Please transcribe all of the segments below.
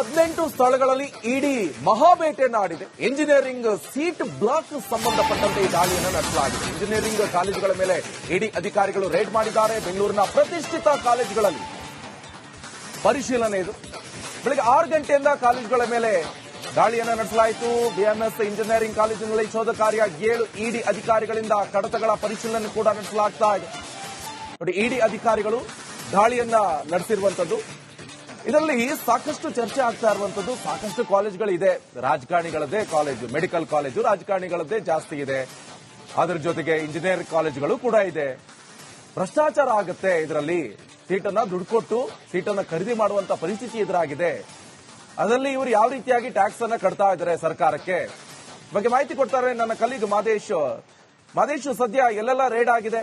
18 ಸ್ಥಳಗಳಲ್ಲಿ ಇಡಿ ಮಹಾಬೇಟೆಯನ್ನು ಆಡಿದೆ. ಇಂಜಿನಿಯರಿಂಗ್ ಸೀಟ್ ಬ್ಲಾಕ್ ಸಂಬಂಧಪಟ್ಟಂತೆ ಈ ದಾಳಿಯನ್ನು ನಡೆಸಲಾಗಿದೆ. ಇಂಜಿನಿಯರಿಂಗ್ ಕಾಲೇಜುಗಳ ಮೇಲೆ ಇಡಿ ಅಧಿಕಾರಿಗಳು ರೇಡ್ ಮಾಡಿದ್ದಾರೆ. ಬೆಂಗಳೂರಿನ ಪ್ರತಿಷ್ಠಿತ ಕಾಲೇಜುಗಳಲ್ಲಿ ಪರಿಶೀಲನೆ ಇದು. ಬೆಳಗ್ಗೆ 6 ಗಂಟೆಯಿಂದ ಕಾಲೇಜುಗಳ ಮೇಲೆ ದಾಳಿಯನ್ನು ನಡೆಸಲಾಯಿತು. ಬಿಎಂಎಸ್ ಇಂಜಿನಿಯರಿಂಗ್ ಕಾಲೇಜಿನಲ್ಲಿ ಶೋಧ ಕಾರ್ಯ. 7 ಇಡಿ ಅಧಿಕಾರಿಗಳಿಂದ ಕಡತಗಳ ಪರಿಶೀಲನೆ ಕೂಡ ನಡೆಸಲಾಗ್ತಾ ಇದೆ. ನೋಡಿ, ಇಡಿ ಅಧಿಕಾರಿಗಳು ದಾಳಿಯನ್ನ ನಡೆಸಿರುವಂತದ್ದು. ಇದರಲ್ಲಿ ಸಾಕಷ್ಟು ಚರ್ಚೆ ಆಗ್ತಾ ಇರುವಂತದ್ದು. ಸಾಕಷ್ಟು ಕಾಲೇಜುಗಳಿದೆ. ರಾಜಕಾರಣಿಗಳದ್ದೇ ಕಾಲೇಜು, ಮೆಡಿಕಲ್ ಕಾಲೇಜು ರಾಜಕಾರಣಿಗಳದ್ದೇ ಜಾಸ್ತಿ ಇದೆ. ಅದರ ಜೊತೆಗೆ ಇಂಜಿನಿಯರಿಂಗ್ ಕಾಲೇಜುಗಳು ಕೂಡ ಇದೆ. ಭ್ರಷ್ಟಾಚಾರ ಆಗುತ್ತೆ. ಇದರಲ್ಲಿ ಸೀಟನ್ನ ದುಡ್ಡು ಕೊಟ್ಟು ಸೀಟನ್ನ ಖರೀದಿ ಮಾಡುವಂತ ಪರಿಸ್ಥಿತಿ ಎದುರಾಗಿದೆ. ಅದರಲ್ಲಿ ಇವರು ಯಾವ ರೀತಿಯಾಗಿ ಟ್ಯಾಕ್ಸ್ ಅನ್ನ ಕಟ್ತಾ ಇದ್ದಾರೆ ಸರ್ಕಾರಕ್ಕೆ ಬಗ್ಗೆ ಮಾಹಿತಿ ಕೊಡ್ತಾರೆ ನನ್ನ ಕಲೀಗ್ ಮಾದೇಶ್. ಸದ್ಯ ಎಲ್ಲೆಲ್ಲ ರೇಡ್ ಆಗಿದೆ,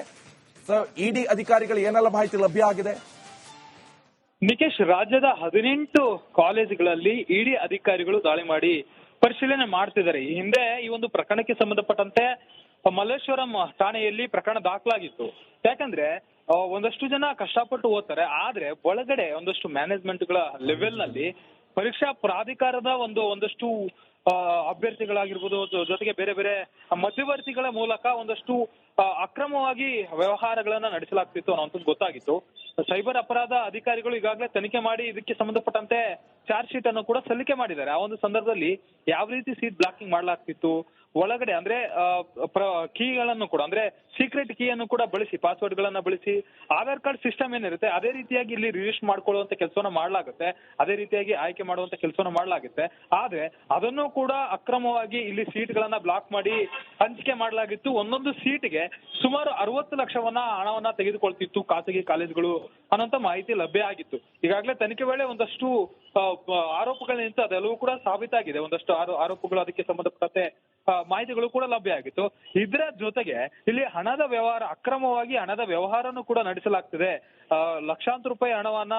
ಇಡಿ ಅಧಿಕಾರಿಗಳು ಏನೆಲ್ಲ ಮಾಹಿತಿ ಲಭ್ಯ ಆಗಿದೆ? ನಿಕೇಶ್, ರಾಜ್ಯದ 18 ಕಾಲೇಜುಗಳಲ್ಲಿ ಇಡಿ ಅಧಿಕಾರಿಗಳು ದಾಳಿ ಮಾಡಿ ಪರಿಶೀಲನೆ ಮಾಡ್ತಿದ್ದಾರೆ. ಈ ಹಿಂದೆ ಈ ಒಂದು ಪ್ರಕರಣಕ್ಕೆ ಸಂಬಂಧಪಟ್ಟಂತೆ ಮಲ್ಲೇಶ್ವರಂ ಠಾಣೆಯಲ್ಲಿ ಪ್ರಕರಣ ದಾಖಲಾಗಿತ್ತು. ಯಾಕಂದ್ರೆ ಒಂದಷ್ಟು ಜನ ಕಷ್ಟಪಟ್ಟು ಓದ್ತಾರೆ, ಆದ್ರೆ ಒಳಗಡೆ ಒಂದಷ್ಟು ಮ್ಯಾನೇಜ್ಮೆಂಟ್ಗಳ ಲೆವೆಲ್ ನಲ್ಲಿ ಪರೀಕ್ಷಾ ಪ್ರಾಧಿಕಾರದ ಒಂದಷ್ಟು ಅಭ್ಯರ್ಥಿಗಳಾಗಿರ್ಬೋದು, ಜೊತೆಗೆ ಬೇರೆ ಬೇರೆ ಮಧ್ಯವರ್ತಿಗಳ ಮೂಲಕ ಒಂದಷ್ಟು ಅಕ್ರಮವಾಗಿ ವ್ಯವಹಾರಗಳನ್ನ ನಡೆಸಲಾಗ್ತಿತ್ತು ಅನ್ನೋಂಥದ್ದು ಗೊತ್ತಾಗಿತ್ತು. ಸೈಬರ್ ಅಪರಾಧ ಅಧಿಕಾರಿಗಳು ಈಗಾಗಲೇ ತನಿಖೆ ಮಾಡಿ ಇದಕ್ಕೆ ಸಂಬಂಧಪಟ್ಟಂತೆ ಚಾರ್ಜ್ ಶೀಟ್ ಅನ್ನು ಕೂಡ ಸಲ್ಲಿಕೆ ಮಾಡಿದ್ದಾರೆ. ಆ ಒಂದು ಸಂದರ್ಭದಲ್ಲಿ ಯಾವ ರೀತಿ ಸೀಟ್ ಬ್ಲಾಕಿಂಗ್ ಮಾಡಲಾಗ್ತಿತ್ತು, ಒಳಗಡೆ ಅಂದ್ರೆ ಕೀಗಳನ್ನು ಕೂಡ ಅಂದ್ರೆ ಸೀಕ್ರೆಟ್ ಕೀ ಅನ್ನು ಕೂಡ ಬಳಸಿ, ಪಾಸ್ವರ್ಡ್ ಗಳನ್ನ ಬಳಸಿ, ಆಧಾರ್ ಕಾರ್ಡ್ ಸಿಸ್ಟಮ್ ಏನಿರುತ್ತೆ ಅದೇ ರೀತಿಯಾಗಿ ಇಲ್ಲಿ ರಿಜಿಸ್ಟರ್ ಮಾಡ್ಕೊಳ್ಳುವಂತ ಕೆಲಸವನ್ನ ಮಾಡಲಾಗುತ್ತೆ. ಅದೇ ರೀತಿಯಾಗಿ ಆಯ್ಕೆ ಮಾಡುವಂತ ಕೆಲಸವನ್ನ ಮಾಡಲಾಗುತ್ತೆ. ಆದ್ರೆ ಅದನ್ನು ಕೂಡ ಅಕ್ರಮವಾಗಿ ಇಲ್ಲಿ ಸೀಟ್ ಗಳನ್ನ ಬ್ಲಾಕ್ ಮಾಡಿ ಹಂಚಿಕೆ ಮಾಡಲಾಗಿತ್ತು. ಒಂದೊಂದು ಸೀಟ್ಗೆ ಸುಮಾರು 60 ಲಕ್ಷವನ್ನ ಹಣವನ್ನ ತೆಗೆದುಕೊಳ್ತಿತ್ತು ಖಾಸಗಿ ಕಾಲೇಜುಗಳು ಅನ್ನೋಂತ ಮಾಹಿತಿ ಲಭ್ಯ ಆಗಿತ್ತು. ಈಗಾಗಲೇ ತನಿಖೆ ವೇಳೆ ಒಂದಷ್ಟು ಆರೋಪಗಳೇನಿತ್ತು ಅದೆಲ್ಲವೂ ಕೂಡ ಸಾಬೀತಾಗಿದೆ. ಒಂದಷ್ಟು ಆರೋಪಗಳು ಅದಕ್ಕೆ ಸಂಬಂಧಪಟ್ಟಂತೆ ಮಾಹಿತಿಗಳು ಕೂಡ ಲಭ್ಯ ಆಗಿತ್ತು. ಇದರ ಜೊತೆಗೆ ಇಲ್ಲಿ ಹಣದ ವ್ಯವಹಾರ, ಅಕ್ರಮವಾಗಿ ಹಣದ ವ್ಯವಹಾರನೂ ಕೂಡ ನಡೆಸಲಾಗ್ತಿದೆ. ಲಕ್ಷಾಂತರ ರೂಪಾಯಿ ಹಣವನ್ನ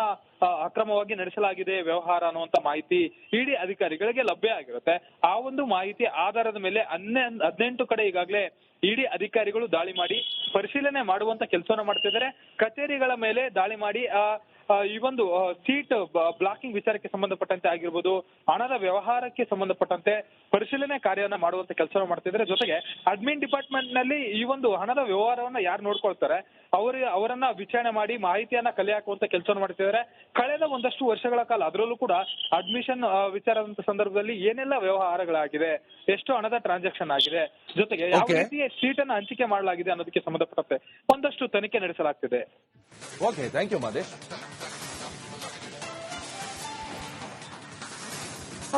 ಅಕ್ರಮವಾಗಿ ನಡೆಸಲಾಗಿದೆ ವ್ಯವಹಾರ ಅನ್ನುವಂತ ಮಾಹಿತಿ ಇಡಿ ಅಧಿಕಾರಿಗಳಿಗೆ ಲಭ್ಯ ಆಗಿರುತ್ತೆ. ಆ ಒಂದು ಮಾಹಿತಿ ಆಧಾರದ ಮೇಲೆ 18 ಕಡೆ ಈಗಾಗಲೇ ಇಡಿ ಅಧಿಕಾರಿಗಳು ದಾಳಿ ಮಾಡಿ ಪರಿಶೀಲನೆ ಮಾಡುವಂತ ಕೆಲಸವನ್ನ ಮಾಡ್ತಿದ್ದಾರೆ. ಕಚೇರಿಗಳ ಮೇಲೆ ದಾಳಿ ಮಾಡಿ ಈ ಒಂದು ಸೀಟ್ ಬ್ಲಾಕಿಂಗ್ ವಿಚಾರಕ್ಕೆ ಸಂಬಂಧಪಟ್ಟಂತೆ ಆಗಿರ್ಬೋದು, ಹಣದ ವ್ಯವಹಾರಕ್ಕೆ ಸಂಬಂಧಪಟ್ಟಂತೆ ಪರಿಶೀಲನೆ ಕಾರ್ಯವನ್ನ ಮಾಡುವಂತ ಕೆಲಸ ಮಾಡ್ತಿದ್ದಾರೆ. ಜೊತೆಗೆ ಅಡ್ಮಿನ್ ಡಿಪಾರ್ಟ್ಮೆಂಟ್ ನಲ್ಲಿ ಈ ಒಂದು ಹಣದ ವ್ಯವಹಾರವನ್ನ ಯಾರು ನೋಡ್ಕೊಳ್ತಾರೆ ಅವರನ್ನ ವಿಚಾರಣೆ ಮಾಡಿ ಮಾಹಿತಿಯನ್ನ ಕಲೆ ಹಾಕುವಂತ ಕೆಲಸ ಮಾಡ್ತಿದ್ದಾರೆ. ಕಳೆದ ಒಂದಷ್ಟು ವರ್ಷಗಳ ಕಾಲ ಅದರಲ್ಲೂ ಕೂಡ ಅಡ್ಮಿಷನ್ ವಿಚಾರದ ಸಂದರ್ಭದಲ್ಲಿ ಏನೆಲ್ಲ ವ್ಯವಹಾರಗಳಾಗಿದೆ, ಎಷ್ಟು ಹಣದ ಟ್ರಾನ್ಸಾಕ್ಷನ್ ಆಗಿದೆ, ಜೊತೆಗೆ ಯಾವ ರೀತಿಯ ಸೀಟ್ ಅನ್ನ ಹಂಚಿಕೆ ಮಾಡಲಾಗಿದೆ ಅನ್ನೋದಕ್ಕೆ ಸಂಬಂಧಪಟ್ಟಂತೆ ಒಂದಷ್ಟು ತನಿಖೆ ನಡೆಸಲಾಗ್ತಿದೆ. Okay, thank you Madesh.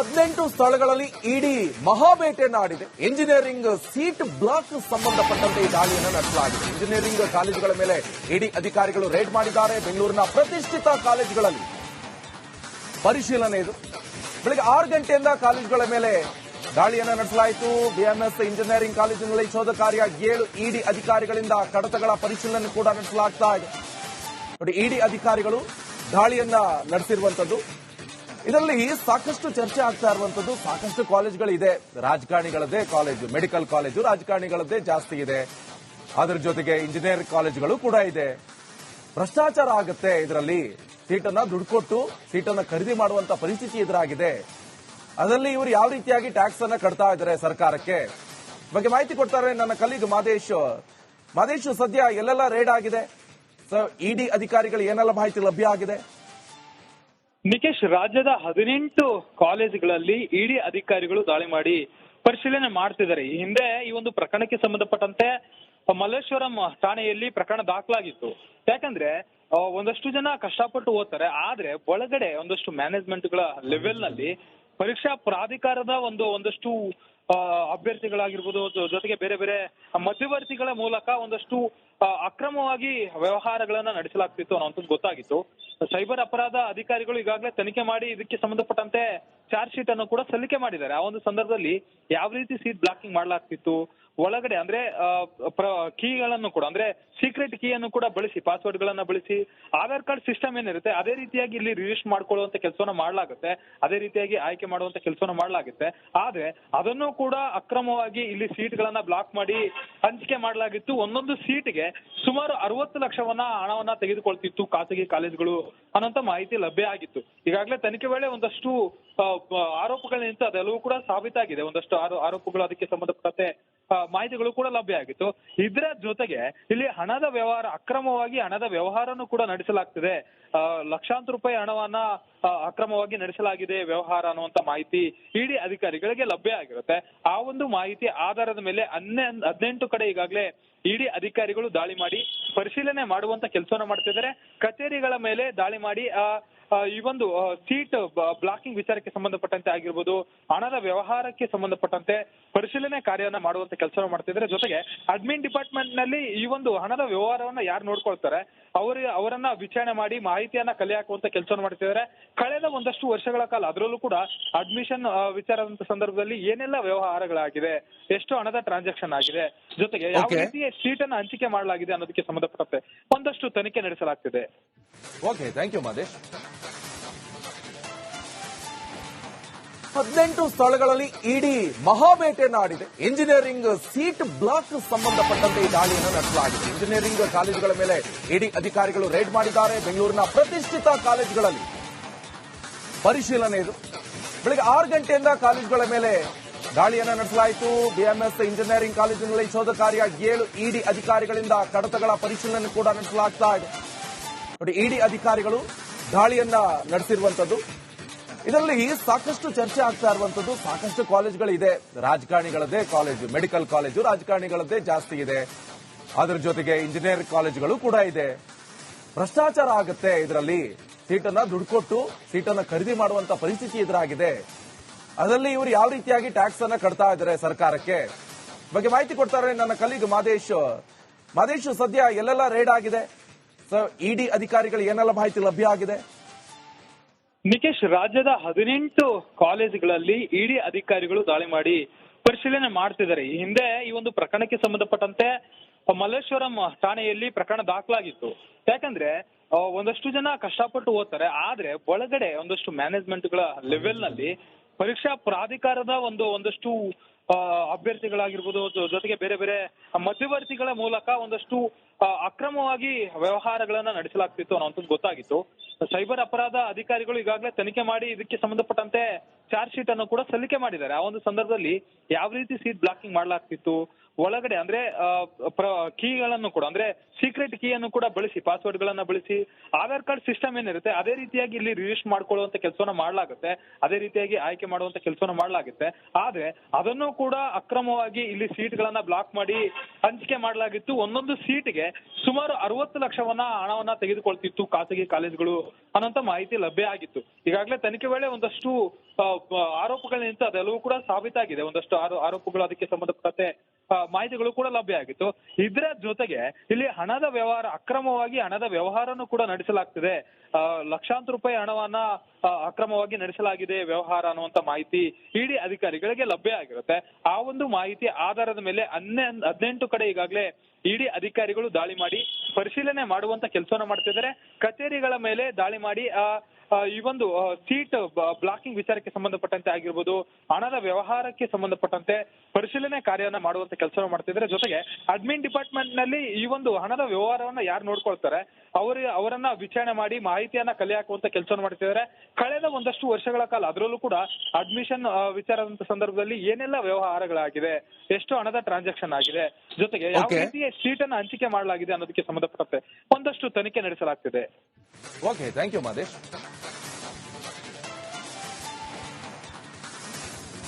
18 ಸ್ಥಳಗಳಲ್ಲಿ ಇಡಿ ಮಹಾಬೇಟೆಯನ್ನು ಆಡಿದೆ. ಇಂಜಿನಿಯರಿಂಗ್ ಸೀಟ್ ಬ್ಲಾಕ್ ಸಂಬಂಧಪಟ್ಟಂತೆ ಈ ದಾಳಿಯನ್ನು ನಡೆಸಲಾಗಿದೆ. ಇಂಜಿನಿಯರಿಂಗ್ ಕಾಲೇಜುಗಳ ಮೇಲೆ ಇಡಿ ಅಧಿಕಾರಿಗಳು ರೇಡ್ ಮಾಡಿದ್ದಾರೆ. ಬೆಂಗಳೂರಿನ ಪ್ರತಿಷ್ಠಿತ ಕಾಲೇಜುಗಳಲ್ಲಿ ಪರಿಶೀಲನೆ ಇದು. ಬೆಳಗ್ಗೆ 6 ಗಂಟೆಯಿಂದ ಕಾಲೇಜುಗಳ ಮೇಲೆ ದಾಳಿಯನ್ನು ನಡೆಸಲಾಯಿತು. ಬಿಎಂಎಸ್ ಇಂಜಿನಿಯರಿಂಗ್ ಕಾಲೇಜಿನಲ್ಲಿ ಶೋಧ ಕಾರ್ಯ. 7 ಇಡಿ ಅಧಿಕಾರಿಗಳಿಂದ ಕಡತಗಳ ಪರಿಶೀಲನೆ ಕೂಡ ನಡೆಸಲಾಗ್ತಾ ಇದೆ. ನೋಡಿ, ಇಡಿ ಅಧಿಕಾರಿಗಳು ದಾಳಿಯನ್ನ ನಡೆಸಿರುವಂತದ್ದು. ಇದರಲ್ಲಿ ಸಾಕಷ್ಟು ಚರ್ಚೆ ಆಗ್ತಾ ಇರುವಂತದ್ದು. ಸಾಕಷ್ಟು ಕಾಲೇಜುಗಳಿದೆ. ರಾಜಕಾರಣಿಗಳದ್ದೇ ಕಾಲೇಜು, ಮೆಡಿಕಲ್ ಕಾಲೇಜು ರಾಜಕಾರಣಿಗಳದ್ದೇ ಜಾಸ್ತಿ ಇದೆ. ಅದರ ಜೊತೆಗೆ ಇಂಜಿನಿಯರಿಂಗ್ ಕಾಲೇಜುಗಳು ಕೂಡ ಇದೆ. ಭ್ರಷ್ಟಾಚಾರ ಆಗುತ್ತೆ. ಇದರಲ್ಲಿ ಸೀಟನ್ನ ದುಡ್ಡು ಕೊಟ್ಟು ಸೀಟನ್ನ ಖರೀದಿ ಮಾಡುವಂತ ಪರಿಸ್ಥಿತಿ ಎದುರಾಗಿದೆ. ಅದರಲ್ಲಿ ಇವರು ಯಾವ ರೀತಿಯಾಗಿ ಟ್ಯಾಕ್ಸ್ ಅನ್ನ ಕಟ್ತಾ ಇದ್ದಾರೆ ಸರ್ಕಾರಕ್ಕೆ ಬಗ್ಗೆ ಮಾಹಿತಿ ಕೊಡ್ತಾರೆ ನನ್ನ ಕಲೀಗ್ ಮಾದೇಶ್. ಸದ್ಯ ಎಲ್ಲೆಲ್ಲ ರೇಡ್ ಆಗಿದೆ, ಇಡಿ ಅಧಿಕಾರಿಗಳು ಏನೆಲ್ಲ ಮಾಹಿತಿ ಲಭ್ಯ ಆಗಿದೆ? ನಿಕೇಶ್, ರಾಜ್ಯದ 18 ಕಾಲೇಜುಗಳಲ್ಲಿ ಇಡಿ ಅಧಿಕಾರಿಗಳು ದಾಳಿ ಮಾಡಿ ಪರಿಶೀಲನೆ ಮಾಡ್ತಿದ್ದಾರೆ. ಈ ಹಿಂದೆ ಈ ಒಂದು ಪ್ರಕರಣಕ್ಕೆ ಸಂಬಂಧಪಟ್ಟಂತೆ ಮಲ್ಲೇಶ್ವರಂ ಠಾಣೆಯಲ್ಲಿ ಪ್ರಕರಣ ದಾಖಲಾಗಿತ್ತು. ಯಾಕಂದ್ರೆ ಒಂದಷ್ಟು ಜನ ಕಷ್ಟಪಟ್ಟು ಓದ್ತಾರೆ, ಆದ್ರೆ ಒಳಗಡೆ ಒಂದಷ್ಟು ಮ್ಯಾನೇಜ್ಮೆಂಟ್ಗಳ ಲೆವೆಲ್ ನಲ್ಲಿ ಪರೀಕ್ಷಾ ಪ್ರಾಧಿಕಾರದ ಒಂದಷ್ಟು ಅಭ್ಯರ್ಥಿಗಳಾಗಿರ್ಬೋದು, ಜೊತೆಗೆ ಬೇರೆ ಬೇರೆ ಮಧ್ಯವರ್ತಿಗಳ ಮೂಲಕ ಒಂದಷ್ಟು ಅಕ್ರಮವಾಗಿ ವ್ಯವಹಾರಗಳನ್ನ ನಡೆಸಲಾಗ್ತಿತ್ತು ಅನ್ನೋಂಥದ್ದು ಗೊತ್ತಾಗಿತ್ತು. ಸೈಬರ್ ಅಪರಾಧ ಅಧಿಕಾರಿಗಳು ಈಗಾಗಲೇ ತನಿಖೆ ಮಾಡಿ ಇದಕ್ಕೆ ಸಂಬಂಧಪಟ್ಟಂತೆ ಚಾರ್ಜ್ ಶೀಟ್ ಅನ್ನು ಕೂಡ ಸಲ್ಲಿಕೆ ಮಾಡಿದ್ದಾರೆ. ಆ ಒಂದು ಸಂದರ್ಭದಲ್ಲಿ ಯಾವ ರೀತಿ ಸೀಟ್ ಬ್ಲಾಕಿಂಗ್ ಮಾಡಲಾಗ್ತಿತ್ತು, ಒಳಗಡೆ ಅಂದ್ರೆ ಕೀಗಳನ್ನು ಕೂಡ ಅಂದ್ರೆ ಸೀಕ್ರೆಟ್ ಕೀ ಅನ್ನು ಕೂಡ ಬಳಸಿ, ಪಾಸ್ವರ್ಡ್ ಗಳನ್ನ ಬಳಸಿ, ಆಧಾರ್ ಕಾರ್ಡ್ ಸಿಸ್ಟಮ್ ಏನಿರುತ್ತೆ ಅದೇ ರೀತಿಯಾಗಿ ಇಲ್ಲಿ ರಿಜಿಸ್ಟರ್ ಮಾಡ್ಕೊಳ್ಳುವಂತ ಕೆಲಸವನ್ನ ಮಾಡಲಾಗುತ್ತೆ. ಅದೇ ರೀತಿಯಾಗಿ ಆಯ್ಕೆ ಮಾಡುವಂತ ಕೆಲಸವನ್ನ ಮಾಡಲಾಗುತ್ತೆ. ಆದ್ರೆ ಅದನ್ನು ಕೂಡ ಅಕ್ರಮವಾಗಿ ಇಲ್ಲಿ ಸೀಟ್ ಗಳನ್ನ ಬ್ಲಾಕ್ ಮಾಡಿ ಹಂಚಿಕೆ ಮಾಡಲಾಗಿತ್ತು. ಒಂದೊಂದು ಸೀಟ್ಗೆ ಸುಮಾರು 60 ಲಕ್ಷವನ್ನ ಹಣವನ್ನ ತೆಗೆದುಕೊಳ್ತಿತ್ತು ಖಾಸಗಿ ಕಾಲೇಜುಗಳು ಅನ್ನೋಂತ ಮಾಹಿತಿ ಲಭ್ಯ ಆಗಿತ್ತು. ಈಗಾಗಲೇ ತನಿಖೆ ವೇಳೆ ಒಂದಷ್ಟು ಆರೋಪಗಳೇನಿತ್ತು ಅದೆಲ್ಲವೂ ಕೂಡ ಸಾಬೀತಾಗಿದೆ. ಒಂದಷ್ಟು ಆರೋಪಗಳು ಅದಕ್ಕೆ ಸಂಬಂಧಪಟ್ಟಂತೆ ಮಾಹಿತಿಗಳು ಕೂಡ ಲಭ್ಯ ಆಗಿತ್ತು. ಇದರ ಜೊತೆಗೆ ಇಲ್ಲಿ ಹಣದ ವ್ಯವಹಾರ, ಅಕ್ರಮವಾಗಿ ಹಣದ ವ್ಯವಹಾರನೂ ಕೂಡ ನಡೆಸಲಾಗ್ತಿದೆ. ಲಕ್ಷಾಂತರ ರೂಪಾಯಿ ಹಣವನ್ನ ಅಕ್ರಮವಾಗಿ ನಡೆಸಲಾಗಿದೆ ವ್ಯವಹಾರ ಅನ್ನುವಂತ ಮಾಹಿತಿ ಇಡಿ ಅಧಿಕಾರಿಗಳಿಗೆ ಲಭ್ಯ ಆಗಿರುತ್ತೆ. ಆ ಒಂದು ಮಾಹಿತಿ ಆಧಾರದ ಮೇಲೆ 18 ಕಡೆ ಈಗಾಗಲೇ ಇಡಿ ಅಧಿಕಾರಿಗಳು ದಾಳಿ ಮಾಡಿ ಪರಿಶೀಲನೆ ಮಾಡುವಂತ ಕೆಲಸವನ್ನ ಮಾಡ್ತಿದ್ದಾರೆ. ಕಚೇರಿಗಳ ಮೇಲೆ ದಾಳಿ ಮಾಡಿ ಈ ಒಂದು ಸೀಟ್ ಬ್ಲಾಕಿಂಗ್ ವಿಚಾರಕ್ಕೆ ಸಂಬಂಧಪಟ್ಟಂತೆ ಆಗಿರ್ಬೋದು, ಹಣದ ವ್ಯವಹಾರಕ್ಕೆ ಸಂಬಂಧಪಟ್ಟಂತೆ ಪರಿಶೀಲನೆ ಕಾರ್ಯವನ್ನ ಮಾಡುವಂತ ಕೆಲಸ ಮಾಡ್ತಿದ್ದಾರೆ. ಜೊತೆಗೆ ಅಡ್ಮಿನ್ ಡಿಪಾರ್ಟ್ಮೆಂಟ್ ನಲ್ಲಿ ಈ ಒಂದು ಹಣದ ವ್ಯವಹಾರವನ್ನ ಯಾರು ನೋಡ್ಕೊಳ್ತಾರೆ ಅವರನ್ನ ವಿಚಾರಣೆ ಮಾಡಿ ಮಾಹಿತಿಯನ್ನ ಕಲೆ ಹಾಕುವಂತ ಕೆಲಸ ಮಾಡ್ತಿದ್ದಾರೆ. ಕಳೆದ ಒಂದಷ್ಟು ವರ್ಷಗಳ ಕಾಲ ಅದರಲ್ಲೂ ಕೂಡ ಅಡ್ಮಿಷನ್ ವಿಚಾರದ ಸಂದರ್ಭದಲ್ಲಿ ಏನೆಲ್ಲ ವ್ಯವಹಾರಗಳಾಗಿದೆ, ಎಷ್ಟು ಹಣದ ಟ್ರಾನ್ಸಾಕ್ಷನ್ ಆಗಿದೆ, ಜೊತೆಗೆ ಯಾವ ರೀತಿಯ ಸೀಟ್ ಅನ್ನ ಹಂಚಿಕೆ ಮಾಡಲಾಗಿದೆ ಅನ್ನೋದಕ್ಕೆ ಸಂಬಂಧಪಟ್ಟಂತೆ ಒಂದಷ್ಟು ತನಿಖೆ ನಡೆಸಲಾಗ್ತಿದೆ. Okay, thank you Madesh. 18 ಸ್ಥಳಗಳಲ್ಲಿ ಇಡಿ ಮಹಾಬೇಟೆಯನ್ನು ಆಡಿದೆ. ಇಂಜಿನಿಯರಿಂಗ್ ಸೀಟ್ ಬ್ಲಾಕ್ ಸಂಬಂಧಪಟ್ಟಂತೆ ಈ ದಾಳಿಯನ್ನು ನಡೆಸಲಾಗಿದೆ. ಇಂಜಿನಿಯರಿಂಗ್ ಕಾಲೇಜುಗಳ ಮೇಲೆ ಇಡಿ ಅಧಿಕಾರಿಗಳು ರೇಡ್ ಮಾಡಿದ್ದಾರೆ. ಬೆಂಗಳೂರಿನ ಪ್ರತಿಷ್ಠಿತ ಕಾಲೇಜುಗಳಲ್ಲಿ ಪರಿಶೀಲನೆ ಇದು. ಬೆಳಗ್ಗೆ 6 ಗಂಟೆಯಿಂದ ಕಾಲೇಜುಗಳ ಮೇಲೆ ದಾಳಿಯನ್ನು ನಡೆಸಲಾಯಿತು. ಬಿಎಂಎಸ್ ಇಂಜಿನಿಯರಿಂಗ್ ಕಾಲೇಜಿನಲ್ಲಿ ಶೋಧ ಕಾರ್ಯ, 7 ಇಡಿ ಅಧಿಕಾರಿಗಳಿಂದ ಕಡತಗಳ ಪರಿಶೀಲನೆ ಕೂಡ ನಡೆಸಲಾಗ್ತಾ ಇದೆ. ನೋಡಿ, ಇಡಿ ಅಧಿಕಾರಿಗಳು ದಾಳಿಯನ್ನ ನಡೆಸಿರುವಂತದ್ದು. ಇದರಲ್ಲಿ ಸಾಕಷ್ಟು ಚರ್ಚೆ ಆಗ್ತಾ ಇರುವಂತದ್ದು, ಸಾಕಷ್ಟು ಕಾಲೇಜುಗಳಿದೆ. ರಾಜಕಾರಣಿಗಳದ್ದೇ ಕಾಲೇಜು, ಮೆಡಿಕಲ್ ಕಾಲೇಜು ರಾಜಕಾರಣಿಗಳದ್ದೇ ಜಾಸ್ತಿ ಇದೆ. ಅದರ ಜೊತೆಗೆ ಇಂಜಿನಿಯರಿಂಗ್ ಕಾಲೇಜುಗಳು ಕೂಡ ಇದೆ. ಭ್ರಷ್ಟಾಚಾರ ಆಗುತ್ತೆ ಇದರಲ್ಲಿ. ಸೀಟನ್ನ ದುಡ್ಡು ಕೊಟ್ಟು ಸೀಟನ್ನ ಖರೀದಿ ಮಾಡುವಂತ ಪರಿಸ್ಥಿತಿ ಎದುರಾಗಿದೆ. ಅದರಲ್ಲಿ ಇವರು ಯಾವ ರೀತಿಯಾಗಿ ಟ್ಯಾಕ್ಸ್ ಅನ್ನ ಕಟ್ತಾ ಇದ್ದಾರೆ ಸರ್ಕಾರಕ್ಕೆ ಬಗ್ಗೆ ಮಾಹಿತಿ ಕೊಡ್ತಾರೆ ನನ್ನ ಕಲೀಗ್ ಮಾದೇಶ್. ಮಾದೇಶ್, ಸದ್ಯ ಎಲ್ಲೆಲ್ಲ ರೇಡ್ ಆಗಿದೆ, ಇಡಿ ಅಧಿಕಾರಿಗಳು ಏನೆಲ್ಲ ಮಾಹಿತಿ ಲಭ್ಯ ಆಗಿದೆ? ನಿಕೇಶ್, ರಾಜ್ಯದ 18 ಕಾಲೇಜುಗಳಲ್ಲಿ ಇಡಿ ಅಧಿಕಾರಿಗಳು ದಾಳಿ ಮಾಡಿ ಪರಿಶೀಲನೆ ಮಾಡ್ತಿದ್ದಾರೆ. ಈ ಹಿಂದೆ ಈ ಒಂದು ಪ್ರಕರಣಕ್ಕೆ ಸಂಬಂಧಪಟ್ಟಂತೆ ಮಲ್ಲೇಶ್ವರಂ ಠಾಣೆಯಲ್ಲಿ ಪ್ರಕರಣ ದಾಖಲಾಗಿತ್ತು. ಯಾಕಂದ್ರೆ ಒಂದಷ್ಟು ಜನ ಕಷ್ಟಪಟ್ಟು ಓದ್ತಾರೆ, ಆದ್ರೆ ಒಳಗಡೆ ಒಂದಷ್ಟು ಮ್ಯಾನೇಜ್ಮೆಂಟ್ ಗಳ ಲೆವೆಲ್ ನಲ್ಲಿ ಪರೀಕ್ಷಾ ಪ್ರಾಧಿಕಾರದ ಒಂದಷ್ಟು ಅಭ್ಯರ್ಥಿಗಳಾಗಿರ್ಬೋದು, ಜೊತೆಗೆ ಬೇರೆ ಬೇರೆ ಮಧ್ಯವರ್ತಿಗಳ ಮೂಲಕ ಒಂದಷ್ಟು ಅಕ್ರಮವಾಗಿ ವ್ಯವಹಾರಗಳನ್ನ ನಡೆಸಲಾಗ್ತಿತ್ತು ಅನ್ನೋಂಥದ್ದು ಗೊತ್ತಾಗಿತ್ತು. ಸೈಬರ್ ಅಪರಾಧ ಅಧಿಕಾರಿಗಳು ಈಗಾಗಲೇ ತನಿಖೆ ಮಾಡಿ ಇದಕ್ಕೆ ಸಂಬಂಧಪಟ್ಟಂತೆ ಚಾರ್ಜ್ ಶೀಟ್ ಅನ್ನು ಕೂಡ ಸಲ್ಲಿಕೆ ಮಾಡಿದ್ದಾರೆ. ಆ ಒಂದು ಸಂದರ್ಭದಲ್ಲಿ ಯಾವ ರೀತಿ ಸೀಟ್ ಬ್ಲಾಕಿಂಗ್ ಮಾಡಲಾಗ್ತಿತ್ತು, ಒಳಗಡೆ ಅಂದ್ರೆ ಕೀಗಳನ್ನು ಕೂಡ ಅಂದ್ರೆ ಸೀಕ್ರೆಟ್ ಕೀ ಅನ್ನು ಕೂಡ ಬಳಸಿ, ಪಾಸ್ವರ್ಡ್ ಗಳನ್ನ ಬಳಸಿ, ಆಧಾರ್ ಕಾರ್ಡ್ ಸಿಸ್ಟಮ್ ಏನಿರುತ್ತೆ ಅದೇ ರೀತಿಯಾಗಿ ಇಲ್ಲಿ ರಿಜಿಸ್ಟರ್ ಮಾಡ್ಕೊಳ್ಳುವಂತ ಕೆಲಸವನ್ನ ಮಾಡಲಾಗುತ್ತೆ. ಅದೇ ರೀತಿಯಾಗಿ ಆಯ್ಕೆ ಮಾಡುವಂತ ಕೆಲಸವನ್ನ ಮಾಡಲಾಗುತ್ತೆ. ಆದ್ರೆ ಅದನ್ನು ಕೂಡ ಅಕ್ರಮವಾಗಿ ಇಲ್ಲಿ ಸೀಟ್ ಗಳನ್ನ ಬ್ಲಾಕ್ ಮಾಡಿ ಹಂಚಿಕೆ ಮಾಡಲಾಗಿತ್ತು. ಒಂದೊಂದು ಸೀಟ್ಗೆ ಸುಮಾರು 60 ಲಕ್ಷವನ್ನ ಹಣವನ್ನ ತೆಗೆದುಕೊಳ್ತಿತ್ತು ಖಾಸಗಿ ಕಾಲೇಜುಗಳು ಅನ್ನೋಂತ ಮಾಹಿತಿ ಲಭ್ಯ ಆಗಿತ್ತು. ಈಗಾಗಲೇ ತನಿಖೆ ವೇಳೆ ಒಂದಷ್ಟು ಆರೋಪಗಳೇನಿತ್ತು ಅದೆಲ್ಲವೂ ಕೂಡ ಸಾಬೀತಾಗಿದೆ. ಒಂದಷ್ಟು ಆರೋಪಗಳು ಅದಕ್ಕೆ ಸಂಬಂಧಪಟ್ಟಂತೆ ಮಾಹಿತಿಗಳು ಕೂಡ ಲಭ್ಯ ಆಗಿತ್ತು. ಇದರ ಜೊತೆಗೆ ಇಲ್ಲಿ ಹಣದ ವ್ಯವಹಾರ, ಅಕ್ರಮವಾಗಿ ಹಣದ ವ್ಯವಹಾರನೂ ಕೂಡ ನಡೆಸಲಾಗ್ತಿದೆ. ಲಕ್ಷಾಂತರ ರೂಪಾಯಿ ಹಣವನ್ನ ಅಕ್ರಮವಾಗಿ ನಡೆಸಲಾಗಿದೆ ವ್ಯವಹಾರ ಅನ್ನುವಂತ ಮಾಹಿತಿ ಇಡಿ ಅಧಿಕಾರಿಗಳಿಗೆ ಲಭ್ಯ ಆಗಿರುತ್ತೆ. ಆ ಒಂದು ಮಾಹಿತಿ ಆಧಾರದ ಮೇಲೆ 18 ಕಡೆ ಈಗಾಗಲೇ ಇಡಿ ಅಧಿಕಾರಿಗಳು ದಾಳಿ ಮಾಡಿ ಪರಿಶೀಲನೆ ಮಾಡುವಂತ ಕೆಲಸವನ್ನ ಮಾಡ್ತಿದ್ದಾರೆ. ಕಚೇರಿಗಳ ಮೇಲೆ ದಾಳಿ ಮಾಡಿ ಈ ಒಂದು ಸೀಟ್ ಬ್ಲಾಕಿಂಗ್ ವಿಚಾರಕ್ಕೆ ಸಂಬಂಧಪಟ್ಟಂತೆ ಆಗಿರ್ಬೋದು, ಹಣದ ವ್ಯವಹಾರಕ್ಕೆ ಸಂಬಂಧಪಟ್ಟಂತೆ ಪರಿಶೀಲನೆ ಕಾರ್ಯವನ್ನ ಮಾಡುವಂತ ಕೆಲಸ ಮಾಡ್ತಿದ್ದಾರೆ. ಜೊತೆಗೆ ಅಡ್ಮಿನ್ ಡಿಪಾರ್ಟ್ಮೆಂಟ್ ನಲ್ಲಿ ಈ ಒಂದು ಹಣದ ವ್ಯವಹಾರವನ್ನ ಯಾರು ನೋಡ್ಕೊಳ್ತಾರೆ ಅವರನ್ನ ವಿಚಾರಣೆ ಮಾಡಿ ಮಾಹಿತಿಯನ್ನ ಕಲೆ ಹಾಕುವಂತ ಕೆಲಸ ಮಾಡ್ತಿದ್ದಾರೆ. ಕಳೆದ ಒಂದಷ್ಟು ವರ್ಷಗಳ ಕಾಲ ಅದರಲ್ಲೂ ಕೂಡ ಅಡ್ಮಿಷನ್ ವಿಚಾರದ ಸಂದರ್ಭದಲ್ಲಿ ಏನೆಲ್ಲ ವ್ಯವಹಾರಗಳಾಗಿದೆ, ಎಷ್ಟು ಹಣದ ಟ್ರಾನ್ಸಾಕ್ಷನ್ ಆಗಿದೆ, ಜೊತೆಗೆ ಯಾವ ರೀತಿಯ ಸೀಟ್ ಅನ್ನ ಹಂಚಿಕೆ ಮಾಡಲಾಗಿದೆ ಅನ್ನೋದಕ್ಕೆ ಸಂಬಂಧಪಟ್ಟಂತೆ ಒಂದಷ್ಟು ತನಿಖೆ ನಡೆಸಲಾಗ್ತಿದೆ. Okay, thank you Madesh.